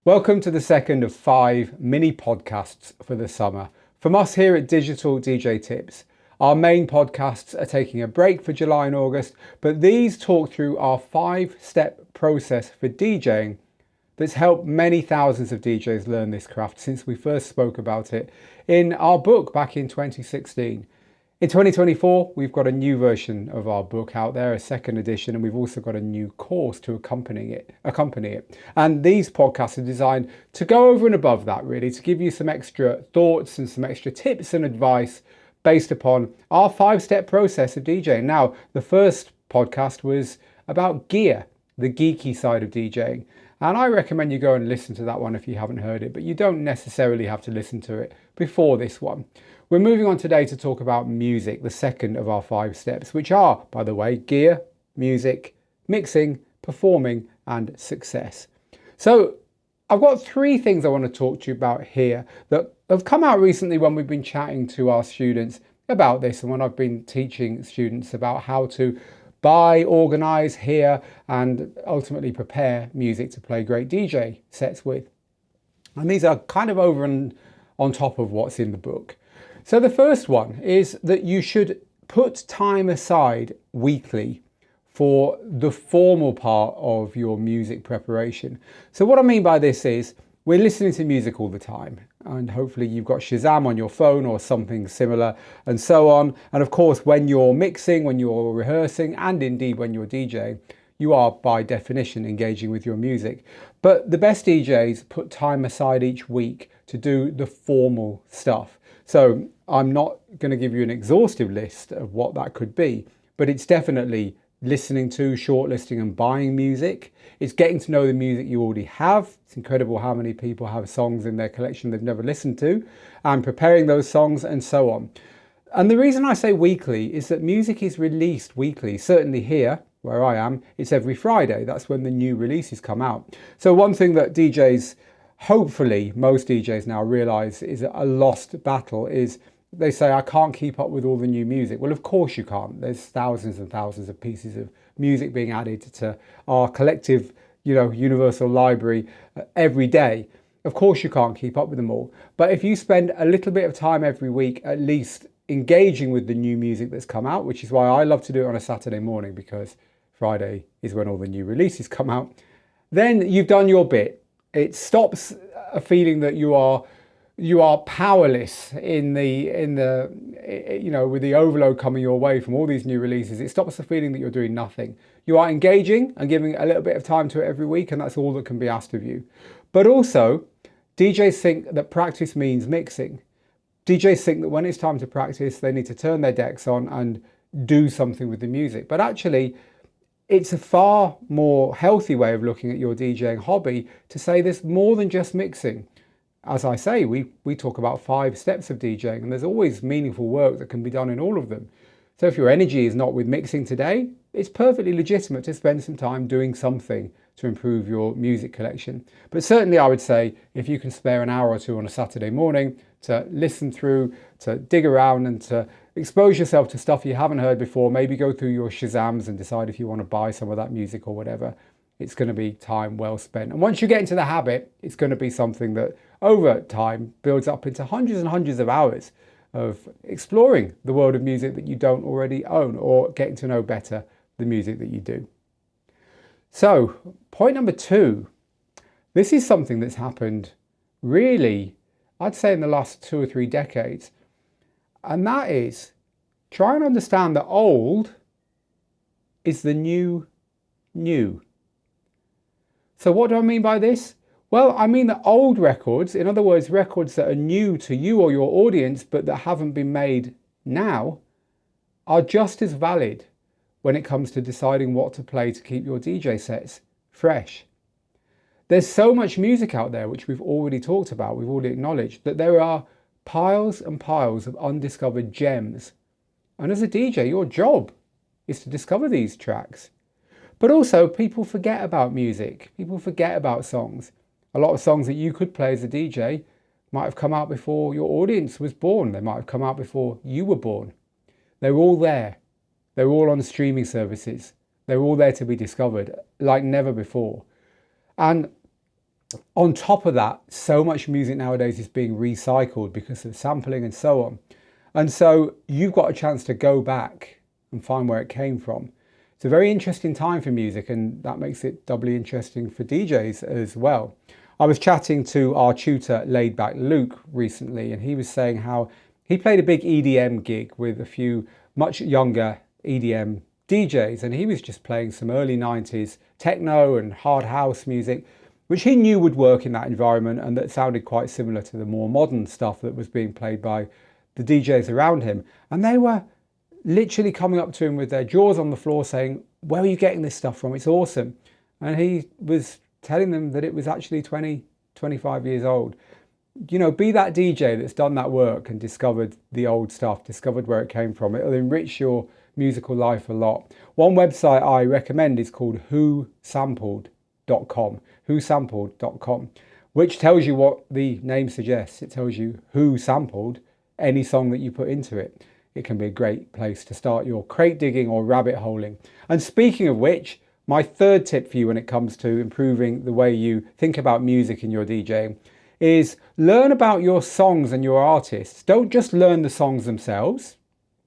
Welcome to the second of 5 mini podcasts for the summer from us here at Digital DJ Tips. Our main podcasts are taking a break for July and August, but these talk through our 5-step process for DJing that's helped many thousands of DJs learn this craft since we first spoke about it in our book back in 2016. In 2024, we've got a new version of our book out there, a second edition, and we've also got a new course to accompany it. And these podcasts are designed to go over and above that, really, to give you some extra thoughts and some extra tips and advice based upon our 5-step process of DJing. Now, the first podcast was about gear, the geeky side of DJing. And I recommend you go and listen to that one if you haven't heard it, but you don't necessarily have to listen to it before this one. We're moving on today to talk about music, the second of our 5 steps, which are, by the way, gear, music, mixing, performing, and success. So I've got 3 things I want to talk to you about here that have come out recently when we've been chatting to our students about this and when I've been teaching students about how to buy, organize, hear, and ultimately prepare music to play great DJ sets with. And these are kind of over and on top of what's in the book. So the first one is that you should put time aside weekly for the formal part of your music preparation. So what I mean by this is we're listening to music all the time, and hopefully you've got Shazam on your phone or something similar and so on. And of course, when you're mixing, when you're rehearsing, and indeed when you're DJing, you are by definition engaging with your music. But the best DJs put time aside each week to do the formal stuff. So I'm not going to give you an exhaustive list of what that could be, but it's definitely listening to, shortlisting and buying music. It's getting to know the music you already have. It's incredible how many people have songs in their collection they've never listened to, and preparing those songs and so on. And the reason I say weekly is that music is released weekly. Certainly here, where I am, it's every Friday. That's when the new releases come out. So one thing that DJs, hopefully most DJs now realize is a lost battle is they say, I can't keep up with all the new music. Well, of course you can't. There's thousands and thousands of pieces of music being added to our collective, universal library every day. Of course you can't keep up with them all. But if you spend a little bit of time every week, at least engaging with the new music that's come out, which is why I love to do it on a Saturday morning, because Friday is when all the new releases come out, then you've done your bit. It stops a feeling that you are powerless with the overload coming your way from all these new releases. It stops the feeling that you're doing nothing. You are engaging and giving a little bit of time to it every week, and that's all that can be asked of you. But also, DJs think that practice means mixing. DJs think that when it's time to practice, they need to turn their decks on and do something with the music. But actually, it's a far more healthy way of looking at your DJing hobby to say there's more than just mixing. As I say, we talk about 5 steps of DJing, and there's always meaningful work that can be done in all of them. So if your energy is not with mixing today, it's perfectly legitimate to spend some time doing something to improve your music collection. But certainly I would say if you can spare an hour or two on a Saturday morning to listen through, to dig around and to expose yourself to stuff you haven't heard before, maybe go through your Shazams and decide if you want to buy some of that music or whatever, it's going to be time well spent. And once you get into the habit, it's going to be something that over time builds up into hundreds and hundreds of hours of exploring the world of music that you don't already own, or getting to know better the music that you do. So point number 2, this is something that's happened really, I'd say in the last 2 or 3 decades. And that is try and understand that old is the new. So what do I mean by this? Well, I mean that old records, in other words, records that are new to you or your audience, but that haven't been made now, are just as valid when it comes to deciding what to play to keep your DJ sets fresh. There's so much music out there, which we've already talked about, we've already acknowledged, that there are piles and piles of undiscovered gems. And as a DJ, your job is to discover these tracks. But also, people forget about music. People forget about songs. A lot of songs that you could play as a DJ might have come out before your audience was born. They might have come out before you were born. They're all there. They're all on streaming services. They're all there to be discovered like never before. And On top of that, so much music nowadays is being recycled because of sampling and so on. And so you've got a chance to go back and find where it came from. It's a very interesting time for music, and that makes it doubly interesting for DJs as well. I was chatting to our tutor, Laid Back Luke, recently, and he was saying how he played a big EDM gig with a few much younger EDM DJs, and he was just playing some early 90s techno and hard house music, which he knew would work in that environment and that sounded quite similar to the more modern stuff that was being played by the DJs around him. And they were literally coming up to him with their jaws on the floor saying, "Where are you getting this stuff from? It's awesome." And he was telling them that it was actually 20, 25 years old. You know, be that DJ that's done that work and discovered the old stuff, discovered where it came from. It'll enrich your musical life a lot. One website I recommend is called whosampled.com, which tells you what the name suggests. It tells you who sampled any song that you put into it. It can be a great place to start your crate digging or rabbit holing. And speaking of which, my third tip for you when it comes to improving the way you think about music in your DJing is learn about your songs and your artists. Don't just learn the songs themselves,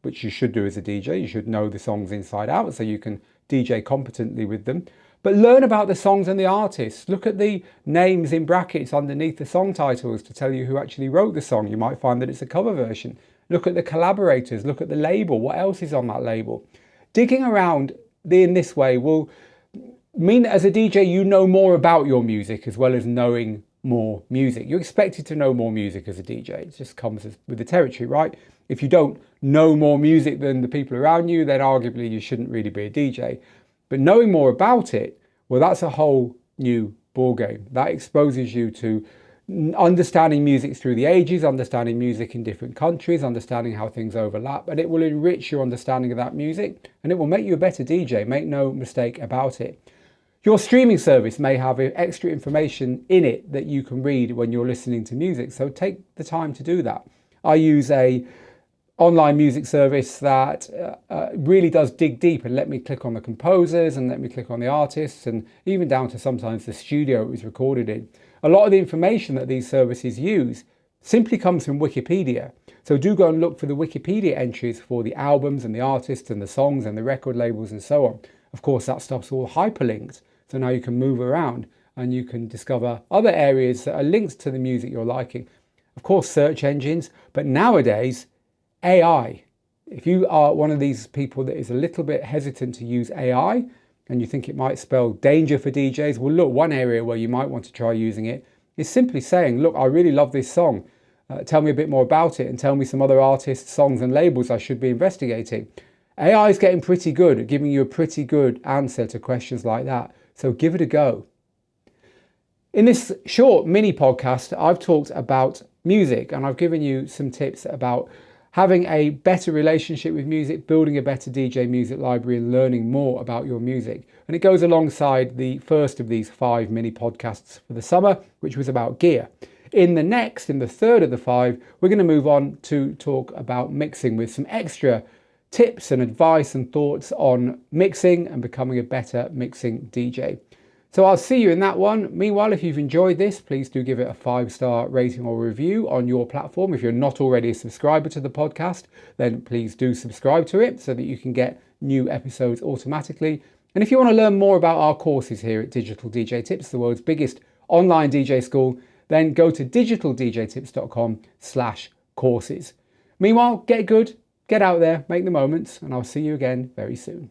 which you should do as a DJ. You should know the songs inside out so you can DJ competently with them. But learn about the songs and the artists. Look at the names in brackets underneath the song titles to tell you who actually wrote the song. You might find that it's a cover version. Look at the collaborators. Look at the label. What else is on that label? Digging around in this way will mean that as a DJ you know more about your music as well as knowing more music. You're expected to know more music as a DJ. It just comes with the territory, right? If you don't know more music than the people around you, then arguably you shouldn't really be a DJ. But knowing more about it, well, that's a whole new ballgame. That exposes you to understanding music through the ages, understanding music in different countries, understanding how things overlap, and it will enrich your understanding of that music, and it will make you a better DJ. Make no mistake about it. Your streaming service may have extra information in it that you can read when you're listening to music, so take the time to do that. I use a online music service that really does dig deep and let me click on the composers and let me click on the artists and even down to sometimes the studio it was recorded in. A lot of the information that these services use simply comes from Wikipedia. So do go and look for the Wikipedia entries for the albums and the artists and the songs and the record labels and so on. Of course, that stuff's all hyperlinked. So now you can move around and you can discover other areas that are linked to the music you're liking. Of course, search engines, but nowadays, AI. If you are one of these people that is a little bit hesitant to use AI and you think it might spell danger for DJs, well, look, one area where you might want to try using it is simply saying, look, I really love this song. Tell me a bit more about it and tell me some other artists, songs and labels I should be investigating. AI is getting pretty good at giving you a pretty good answer to questions like that. So give it a go. In this short mini podcast, I've talked about music and I've given you some tips about having a better relationship with music, building a better DJ music library and learning more about your music. And it goes alongside the first of these 5 mini podcasts for the summer, which was about gear. In the third of the 5, we're going to move on to talk about mixing with some extra tips and advice and thoughts on mixing and becoming a better mixing DJ. So I'll see you in that one. Meanwhile, if you've enjoyed this, please do give it a 5-star rating or review on your platform. If you're not already a subscriber to the podcast, then please do subscribe to it so that you can get new episodes automatically. And if you want to learn more about our courses here at Digital DJ Tips, the world's biggest online DJ school, then go to digitaldjtips.com/courses. Meanwhile, get good, get out there, make the moments, and I'll see you again very soon.